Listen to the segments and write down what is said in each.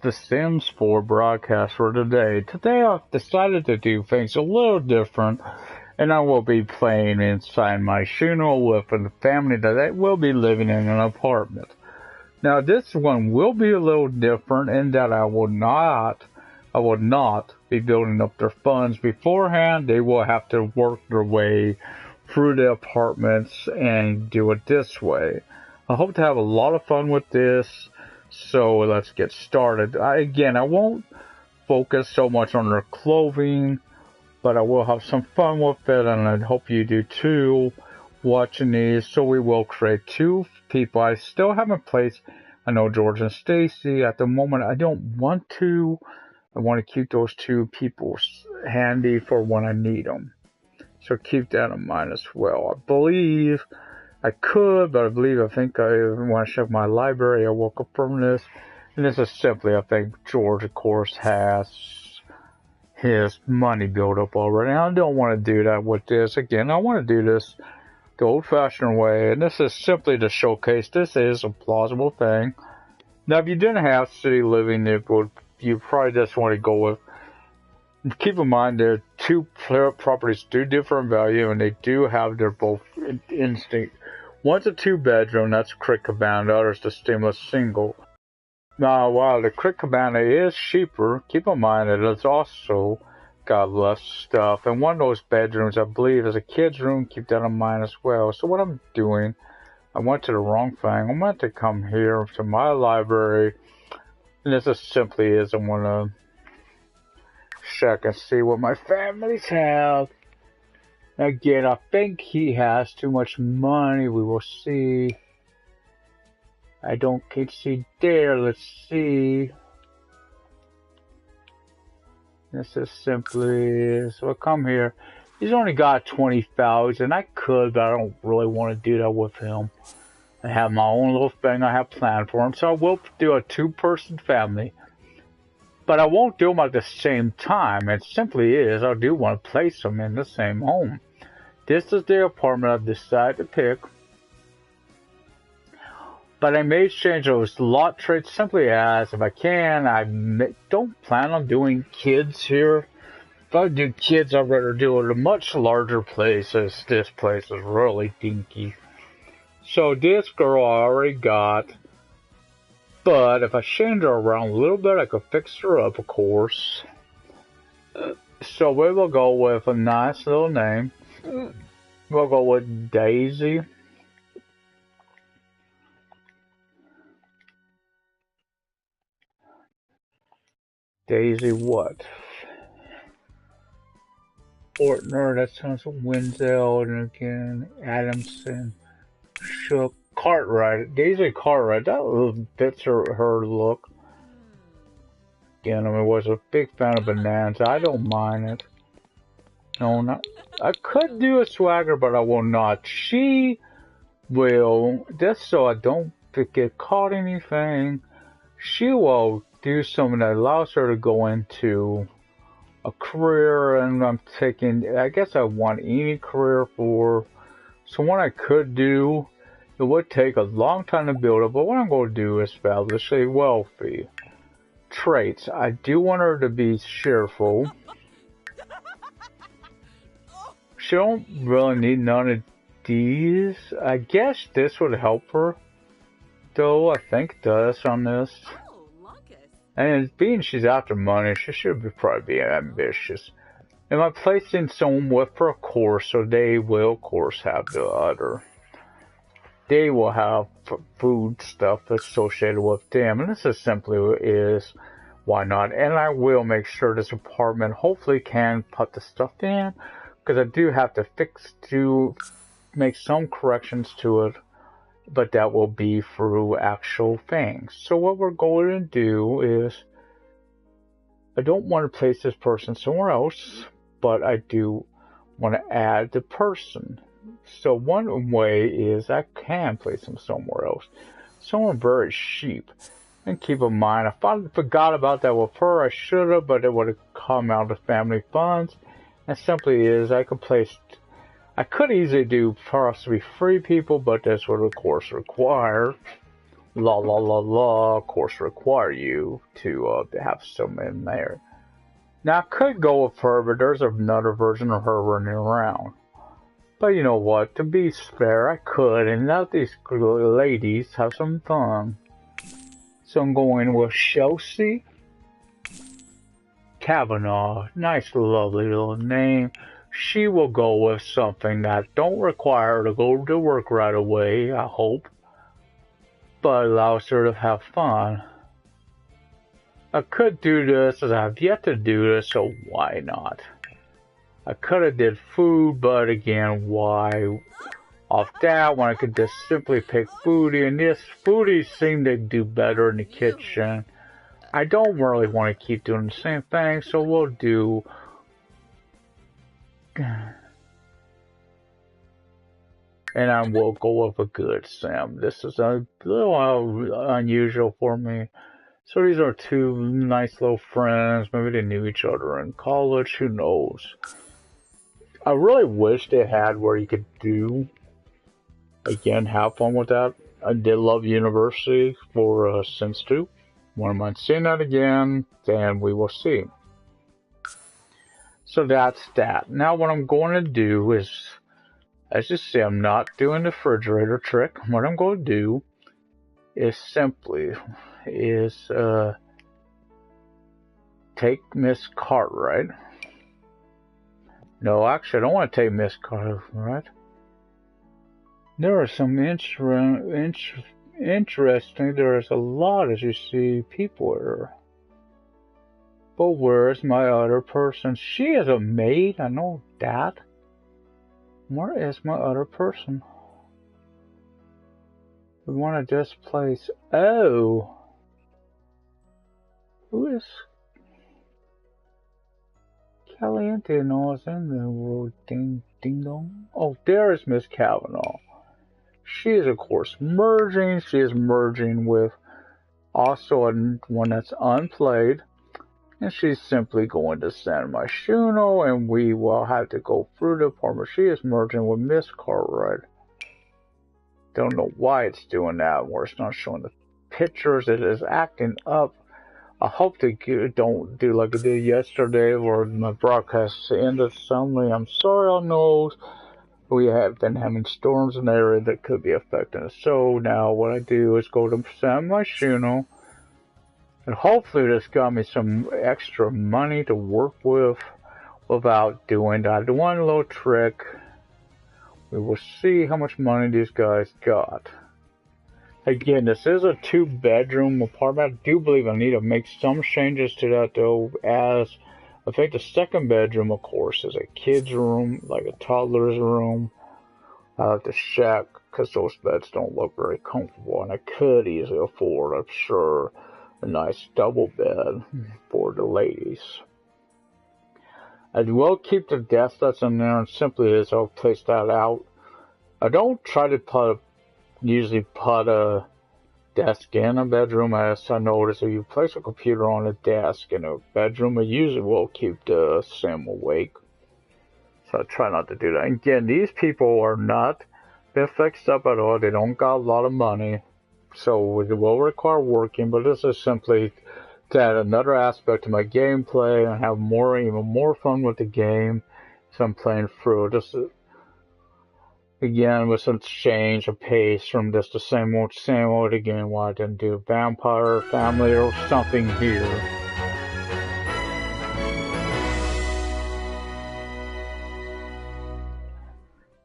The Sims 4 broadcast for today. Today I've decided to do things a little different, and I will be playing inside my Shuno with a family that will be living in an apartment. Now this one will be a little different in that I will not be building up their funds beforehand. They will have to work their way through the apartments and do it this way. I hope to have a lot of fun with this. So let's get started. I won't focus so much on their clothing, but I will have some fun with it, and I hope you do too, watching these. So we will create two people. I still haven't placed, I know George and Stacy. At the moment, I don't want to. I want to keep those two people handy for when I need them. So keep that in mind as well. I believe I could, but I think when I check my library, I will confirm this. And this is simply, I think George, of course, has his money built up already. I don't want to do that with this. Again, I want to do this the old-fashioned way. And this is simply to showcase this is a plausible thing. Now, if you didn't have city living, you probably just want to go with. Keep in mind, there are two properties do differ in value, and they do have their both instinct. One's a 2-bedroom, that's Crick Cabana. The other's the Steamless Single. Now, while the Crick Cabana is cheaper, keep in mind it has also got less stuff. And one of those bedrooms, I believe, is a kid's room. Keep that in mind as well. So what I'm doing, I went to the wrong thing. I'm going to come here to my library. And this is simply is I want to check and see what my families have. Again, I think he has too much money. We will see. I don't get to see there. Let's see. This is simply, so I come here. He's only got 20,000. I could, but I don't really want to do that with him. I have my own little thing I have planned for him. So I will do a 2-person family. But I won't do them at the same time. It simply is, I do want to place them in the same home. This is the apartment I've decided to pick. But I may change those lot traits simply as, if I can, I don't plan on doing kids here. If I do kids, I'd rather do it at a much larger place, as this place is really dinky. So this girl I already got. But if I change her around a little bit, I could fix her up, of course. So we will go with a nice little name. We'll go with Daisy. Daisy what? Fortner, that sounds like Wenzel, and again, Adamson, Shook. Cartwright, Daisy Cartwright, that fits her look. Again, I was a big fan of Bonanza. I don't mind it. No, not. I could do a swagger, but I will not. She will, just so I don't get caught anything, she will do something that allows her to go into a career, and I'm taking, I guess I want any career for, so what I could do, it would take a long time to build up, but what I'm going to do is establish a wealthy traits. I do want her to be cheerful. She don't really need none of these. I guess this would help her, though. I think it does on this. And being she's after money, she should probably be ambitious. Am I placing someone with her? Of course, so they will, of course, have the other. They will have food stuff associated with them, and this is simply is why not. And I will make sure this apartment hopefully can put the stuff in, because I do have to make some corrections to it, but that will be through actual things. So what we're going to do is, I don't want to place this person somewhere else, but I do want to add the person. So one way is I can place them somewhere else. Somewhere very cheap. And keep in mind, if I forgot about that with her, I should have, but it would have come out of family funds. And simply is, I could easily do possibly 3 people, but this would of course require La la la la, of course, require you to have some in there. Now, I could go with her, but there's another version of her running around. But you know what? To be fair, I could, and let these ladies have some fun. So I'm going with Chelsea Kavanaugh. Nice, lovely little name. She will go with something that don't require her to go to work right away, I hope, but allows her to have fun. I could do this, as I have yet to do this, so why not? I could have did food, but again, why? Off that one, I could just simply pick foodie, and this foodies seem to do better in the kitchen. I don't really want to keep doing the same thing, so we'll do... And I will go with a good sim. This is a little unusual for me. So these are two nice little friends. Maybe they knew each other in college. Who knows? I really wish they had where you could do, again, have fun with that. I did love University for Sims 2. Wouldn't mind seeing that again, then we will see. So that's that. Now what I'm going to do is, as you see, I'm not doing the refrigerator trick. What I'm going to do is simply take Miss Cartwright. No, actually, I don't want to take Miss Cartwright. There are some interesting. There is a lot, as you see, people here. But where's my other person? She is a maid, I know that. Where is my other person? We want to just place. Oh, who is Caliente? No, it's in the world. Ding dong. Oh, there is Miss Kavanaugh. She is, of course, merging. She is merging with also one that's unplayed. And she's simply going to San Myshuno, and we will have to go through the farmer. She is merging with Miss Cartwright. Don't know why it's doing that, where it's not showing the pictures. It is acting up. I hope they don't do like it did yesterday, where my broadcast ended suddenly. I'm sorry, I know we have been having storms in the area that could be affecting us. So now what I do is go to San Myshuno, and hopefully this got me some extra money to work with without doing that one little trick. We will see how much money these guys got. Again, this is a 2-bedroom apartment. I do believe I need to make some changes to that though, as I think the second bedroom, of course, is a kid's room, like a toddler's room. I have to check, because those beds don't look very comfortable, and I could easily afford, I'm sure, a nice double bed for the ladies. I will keep the desk that's in there, and simply as I'll place that out. I don't try to usually put a desk in a bedroom, as I notice if you place a computer on a desk in a bedroom, it usually will keep the sim awake. So I try not to do that. Again, these people are not been fixed up at all. They don't got a lot of money. So it will require working, but this is simply to add another aspect to my gameplay and have even more fun with the game. So I'm playing through. This is, again, with some change of pace from just the same old again. Why I didn't do Vampire Family or something here.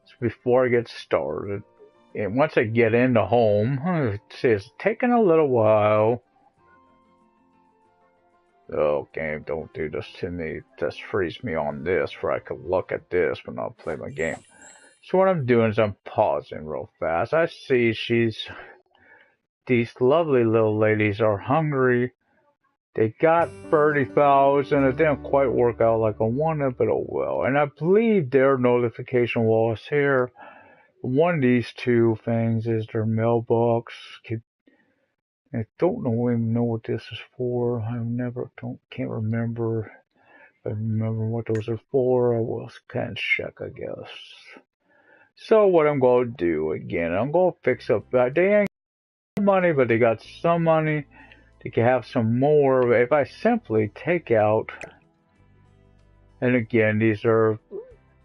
So before I get started, and once I get into home, it's taking a little while. Oh, game, don't do this to me. Just freeze me on this, where I can look at this when I play my game. So what I'm doing is I'm pausing real fast. I see these lovely little ladies are hungry. They got 30,000. It didn't quite work out like I wanted, but oh well. And I believe their notification was here. One of these two things is their mailbox. I don't even know what this is for. Can't remember. If I remember what those are for, I will can check, I guess. So what I'm going to do again, I'm going to fix up that. They ain't money, but they got some money. They can have some more. If I simply take out, and again, these are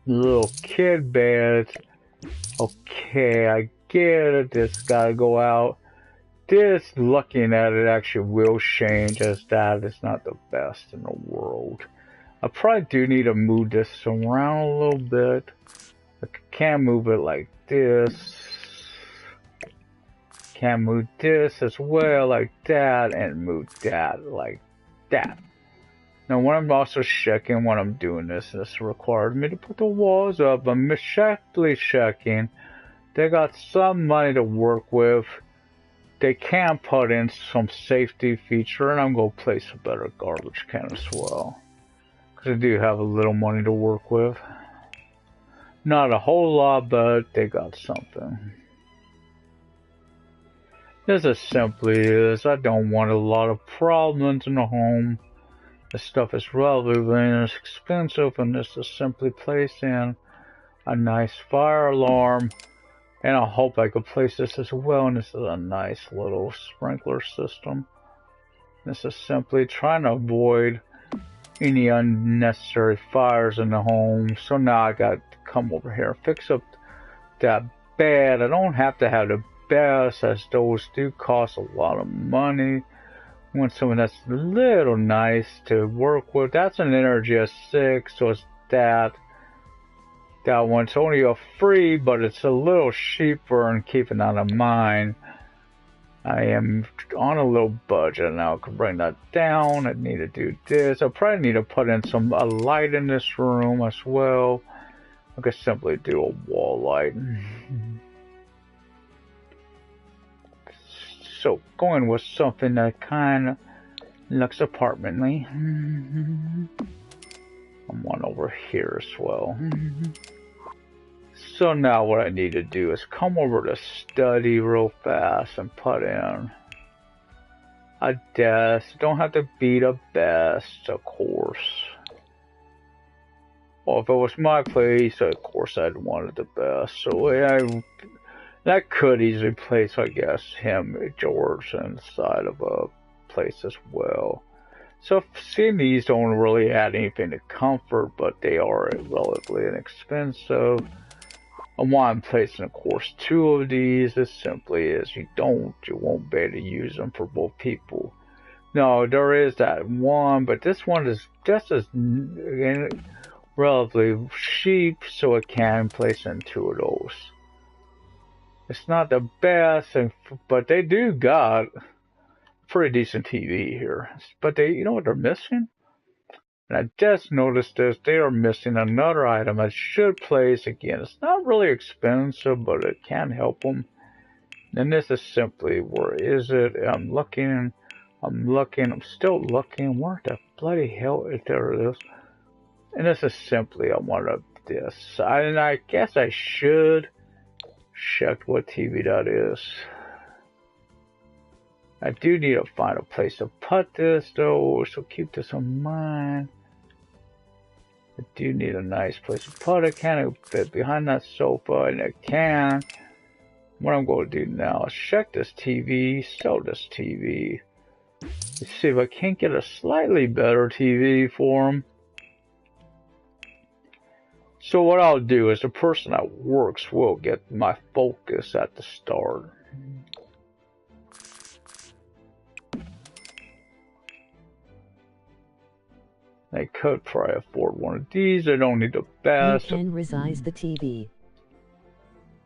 little kid beds. Okay, I get it. This gotta go out. This, looking at it, actually will change, as that is not the best in the world. I probably do need to move this around a little bit. I can move it like this. Can move this as well, like that, and move that like that. Now, when I'm also checking when I'm doing this required me to put the walls up. I'm simply checking. They got some money to work with. They can put in some safety feature, and I'm going to place a better garbage can as well. Because I do have a little money to work with. Not a whole lot, but they got something. This is simply is, I don't want a lot of problems in the home. This stuff is relatively inexpensive, and this is simply placing a nice fire alarm. And I hope I could place this as well, and this is a nice little sprinkler system. This is simply trying to avoid any unnecessary fires in the home. So now I got to come over here and fix up that bed. I don't have to have the best, as those do cost a lot of money. I want something that's a little nice to work with. That's an Energy of 6, so it's that. That one's only a free, but it's a little cheaper, and keeping that in mind, I am on a little budget now. I can bring that down. I need to do this. I probably need to put in a light in this room as well. I could simply do a wall light. So going with something that kind of looks apartmently. I'm one over here as well. So now what I need to do is come over to study real fast and put in a desk. Don't have to be the best, of course. Well, if it was my place, of course I'd wanted the best. So that could easily place, I guess, George, inside of a place as well. So seeing these don't really add anything to comfort, but they are relatively inexpensive. And why I'm placing, of course, 2 of these is simply is you won't be able to use them for both people. No, there is that one, but this one is just as relatively cheap, so it can place in 2 of those. It's not the best, but they do got pretty decent TV here. But you know what they're missing? And I just noticed this. They are missing another item I should place. Again, it's not really expensive, but it can help them. And this is simply, where is it? I'm looking, I'm still looking. Where the bloody hell is there? It is. And this is simply, I wanted this. And I guess I should check what TV that is. I do need to find a place to put this though, so keep this in mind. I do need a nice place to put it. Can it fit behind that sofa? And it can. What I'm going to do now is check this TV, sell this TV. Let's see if I can't get a slightly better TV for them. So what I'll do is the person that works will get my focus at the start. They could probably afford one of these. They don't need the best. You can resize the TV.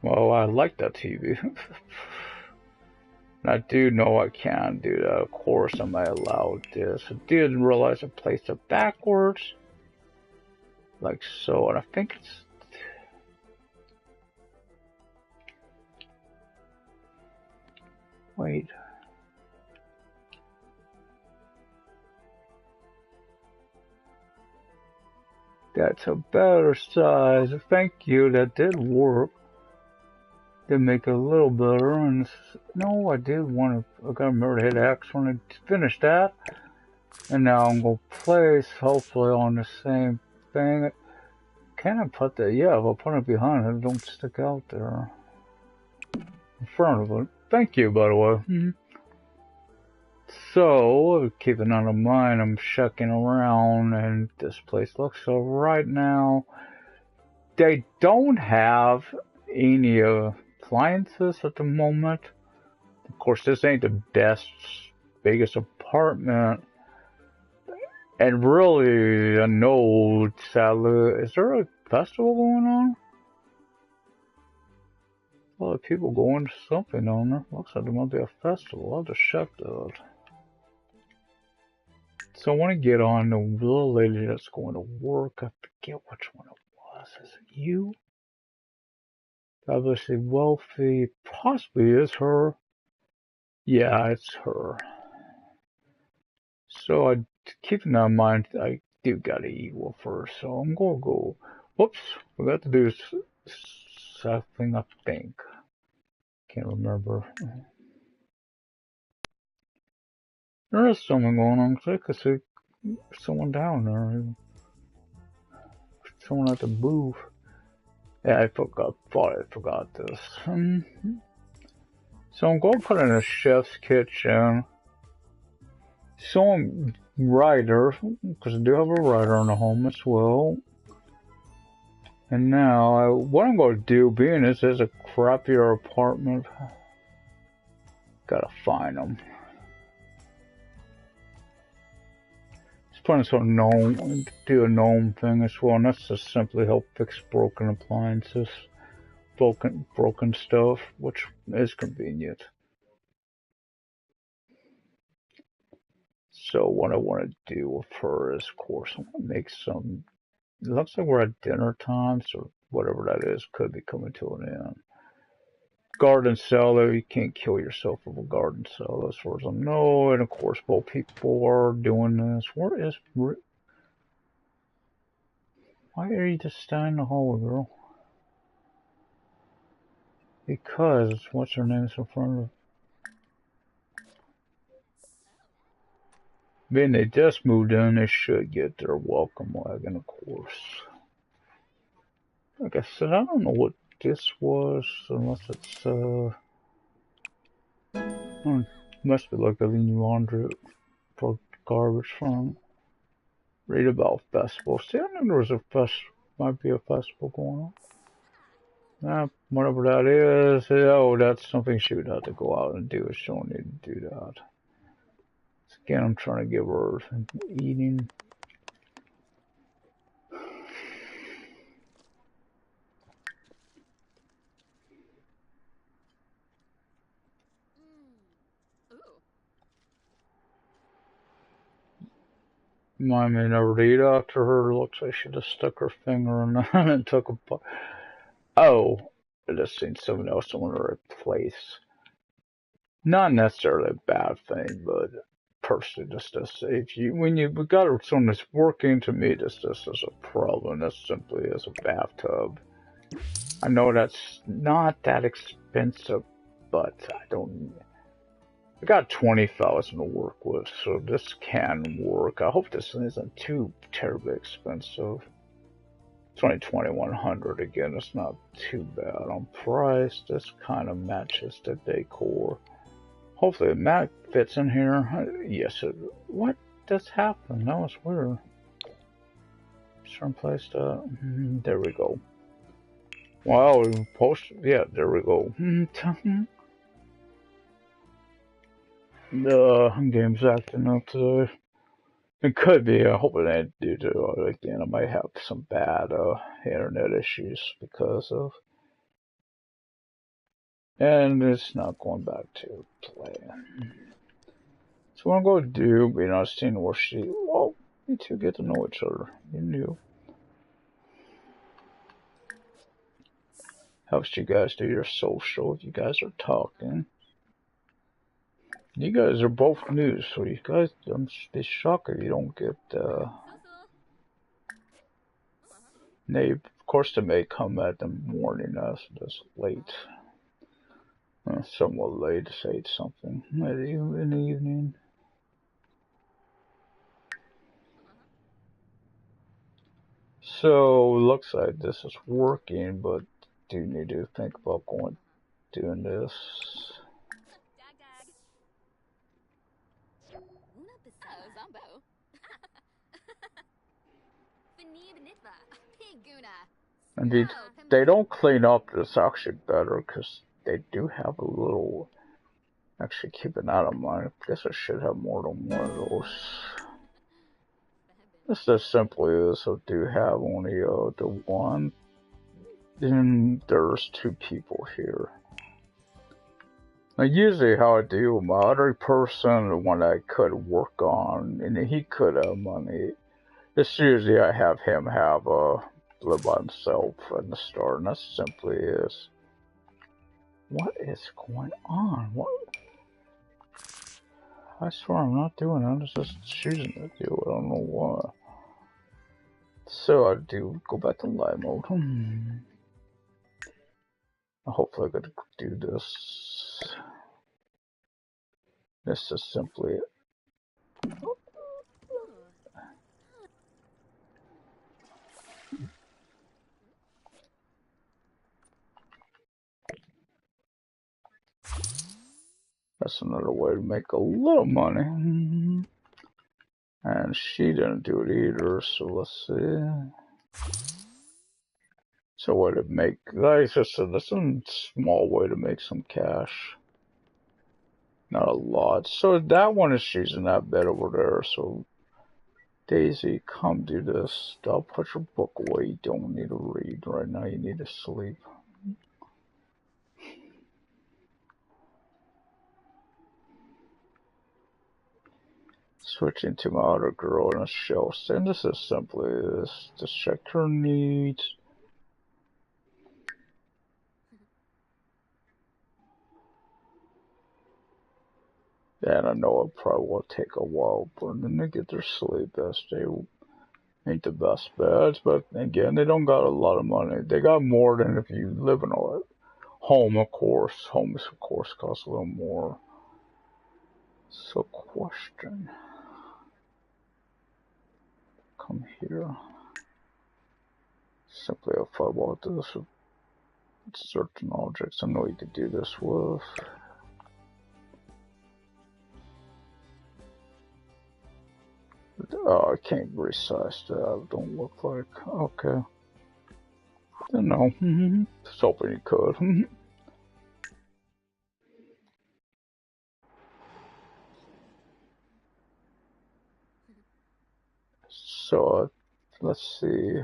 Well, I like that TV. I do know I can do that. Of course, I might allow this. I didn't realize I placed it backwards. Like so, and I think it's... Wait. That's a better size. Thank you, that did work. Did make it a little better. And no, I did want to... I gotta remember to hit X when I finish that. And now I'm gonna place, hopefully, on the same thing. Can I put that? Yeah, if I put it behind it, don't stick out there. In front of it. Thank you, by the way. So, keeping that in mind, I'm checking around, and this place looks so right now. They don't have any appliances at the moment. Of course, this ain't the best, biggest apartment. And really, I know, sadly, is there a festival going on? A lot of people going to something on there. Looks like there might be a festival. I'll just check that. So I want to get on the little lady that's going to work. I forget which one it was. Is it you? Obviously wealthy. Possibly is her. Yeah, it's her. So keeping that in mind, I do gotta eat well first. So I'm gonna go. Whoops, we got to do something. I think. Can't remember. There is someone going on. I could see someone down there. Someone at the booth. Yeah, I thought I forgot this. So I'm going to put in a chef's kitchen. Some writer, because I do have a writer in the home as well. And now, what I'm going to do, being this is a crappier apartment, gotta find them. Just putting some gnome, do a gnome thing as well, and that's just simply help fix broken appliances, broken stuff, which is convenient. So what I want to do with her is, of course, I want to make some. It looks like we're at dinner time, so whatever that is could be coming to an end. Garden cellar, you can't kill yourself with a garden cellar, as far as I know. And of course, both people are doing this. Where is? Why are you just standing in the hallway, girl? Because what's her name is in front of? Being they just moved in, they should get their welcome wagon, of course. Like I said, I don't know what this was, unless it's must be like a laundry for garbage from. Read about festivals. See, I knew there was might be a festival going on. Whatever that is, oh, that's something she would have to go out and do. She don't need to do that. So again, I'm trying to give her eating. I may never eat after her. Looks like she just stuck her finger in that and took a bite. Oh, I just seen someone else in her place. Not necessarily a bad thing, but personally, just to say, when you got someone that's working, to me, this is a problem. This simply is a bathtub. I know that's not that expensive, but I got 20,000 to work with, so this can work. I hope this isn't too terribly expensive. It's only 2,100 again. It's not too bad on price. This kind of matches the decor. Hopefully the mat fits in here. Yes, what just happened? That was weird. Certain place to. There we go. Wow, yeah, there we go. The game's acting up today. It could be. I hope it ain't due to again. I might have some bad internet issues because of, and it's not going back to play. So what I'm going to do, being on seeing where well, you two get to know each other. You knew. Helps you guys do your social if you guys are talking. You guys are both new, so you guys, I'm be shocked if you don't get, of course they may come at the morning as this late. Somewhat late to say something. Maybe in the evening. So, looks like this is working, but do need to think about doing this. And they don't clean up this actually better because they do have a little. Actually, keep an eye on mine. I guess I should have more than one of those. This just simply is. I do have only the one. Then there's two people here. Now, usually how I do with my other person, the one I could work on, and he could have money. It's usually I have him live by himself in the start, and that simply is. What is going on? What? I swear I'm not doing it. I'm just choosing to do it. I don't know why. So I do go back to live mode. Hopefully I could do this. This is simply it. That's another way to make a little money. And she didn't do it either, so let's see. So way to make, like I just said, that's a small way to make some cash. Not a lot. So that one is using that bed over there, so Daisy, come do this. I'll put your book away. You don't need to read right now. You need to sleep. Switching to my other girl in a shelf. And this is simply this. Just check her needs. And I know it probably will take a while for them to get their sleep as they ain't the best beds, but again, they don't got a lot of money. They got more than if you live in a home, of course. Homes, of course, cost a little more. So, question. Come here. Simply a thought about this with certain objects. I know you could do this with. Oh, I can't resize that. It don't look like. Okay. No. Just hoping you could. So, let's see.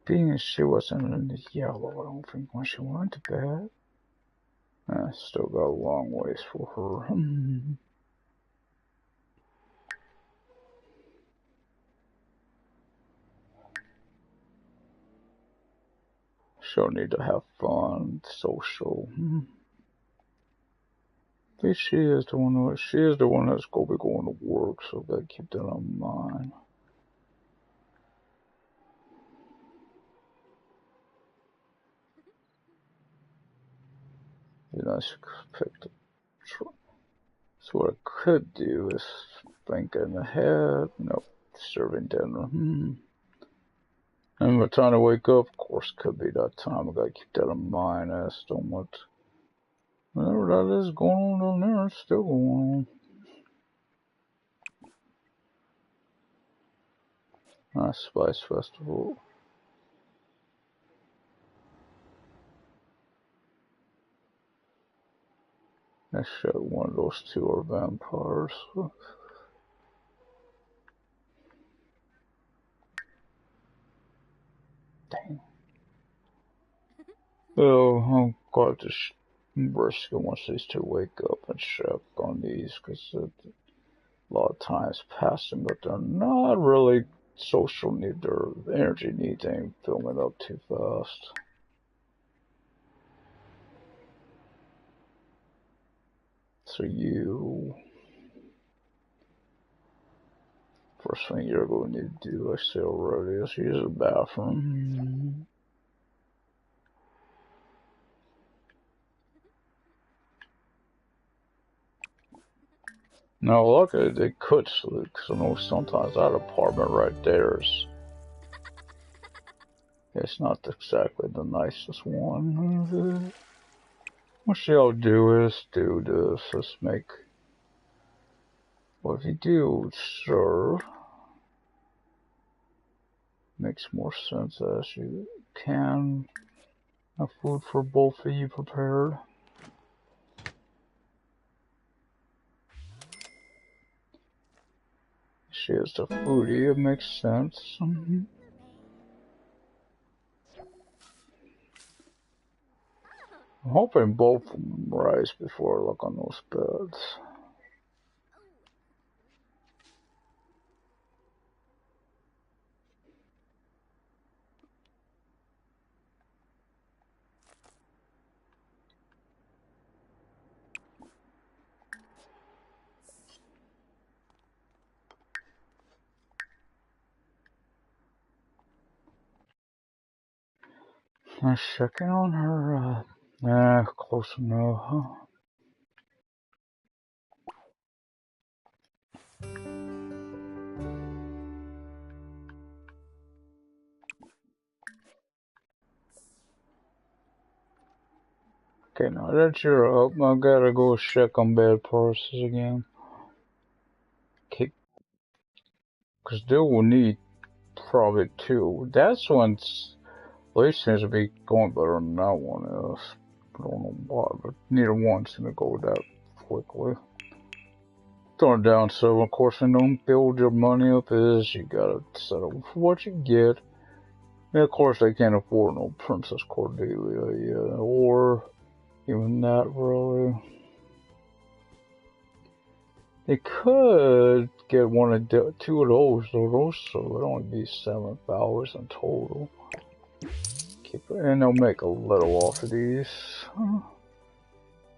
Being she wasn't in the yellow, I don't think when she went to bed. I still got a long ways for her. She'll need to have fun, social. At least she is the one that's gonna be going to work, so gotta keep that in mind. You know, she picked the truck. So what I could do is think ahead. Nope, serving dinner. And by the time I wake up, of course, could be that time. I gotta keep that in mind. I just don't want whatever that is going on down there. It's still going on. Spice Festival. I showed one of those two are vampires. Dang. Oh, I'm glad to risk it once these two wake up and check on these, because a lot of times passing, but they're not really social need. Their energy needs ain't filling up too fast. So first thing you're going to need to do, I say already, is use the bathroom. Now, luckily they could sleep, because I know sometimes that apartment right there it's not exactly the nicest one. What she'll do is do this. Let's make. What if you do serve? Makes more sense as you can have food for both of you prepared. She is the foodie, it makes sense. I'm hoping both of them rise before I look on those beds. I'm checking on her. Close enough. Okay, now that you're up, I gotta go check on bed parcels again. Okay, because they will need probably two. That's one's at least seems to be going better than that one is. I don't know why, but neither one seems to go that quickly. Throwing down, so of course, and don't build your money up is you gotta settle for what you get. And of course, they can't afford no Princess Cordelia yet, or even that really. They could get one of two of those, though. Those so it'd only be 7,000 in total. And they'll make a little off of these.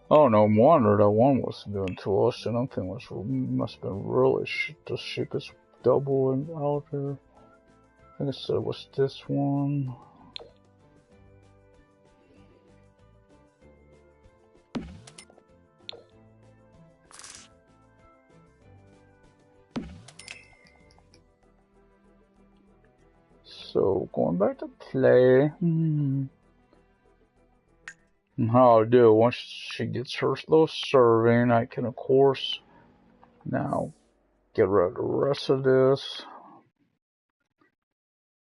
Oh no wonder that one was doing to us, and I'm thinking must have been really the cheapest double out there. I think I said it was this one. So going back to play. And how I'll do once she gets her little serving, I can of course now get rid of the rest of this.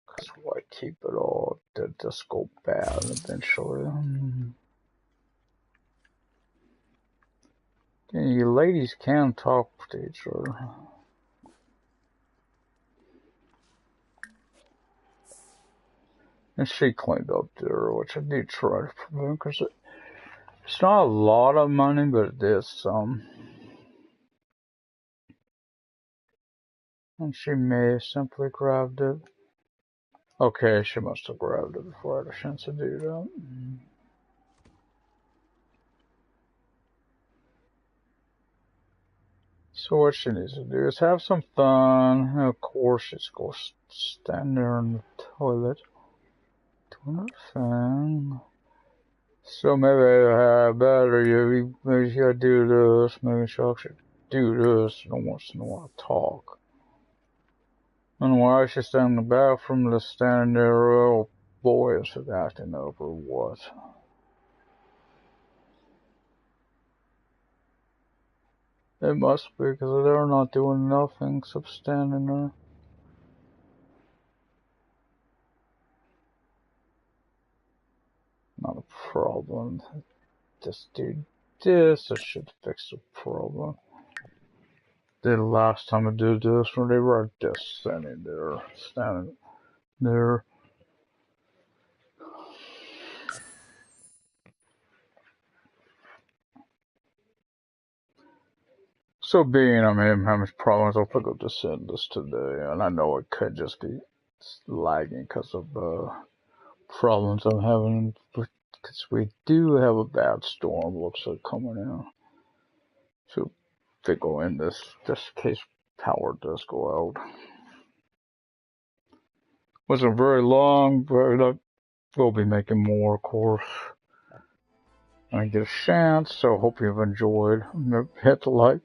Cause why keep it all? They'll just go bad eventually. And you ladies can talk to each other. And she cleaned up there, which I did try to prevent, because it's not a lot of money, but it is some. And she may have simply grabbed it. Okay, she must have grabbed it before I had a chance to do that. So what she needs to do is have some fun. And of course, she's going to stand there in the toilet doing her thing. So maybe maybe she gotta do this, maybe she should do this, and wants to know how to talk. And why she's standing in the bathroom, just standing there, oh boy, is it acting up or what? It must be, because they're not doing nothing except standing there. Not a problem. Just do this, it should fix the problem. The last time I did this, when they were just standing there. So being I'm having problems, I'll pick up the send this today, and I know it could just be lagging because of problems I'm having, because we do have a bad storm, looks like, coming in. So they go in this case power does go out. Wasn't very long, but we'll be making more, of course. I get a chance, so hope you've enjoyed. Hit the like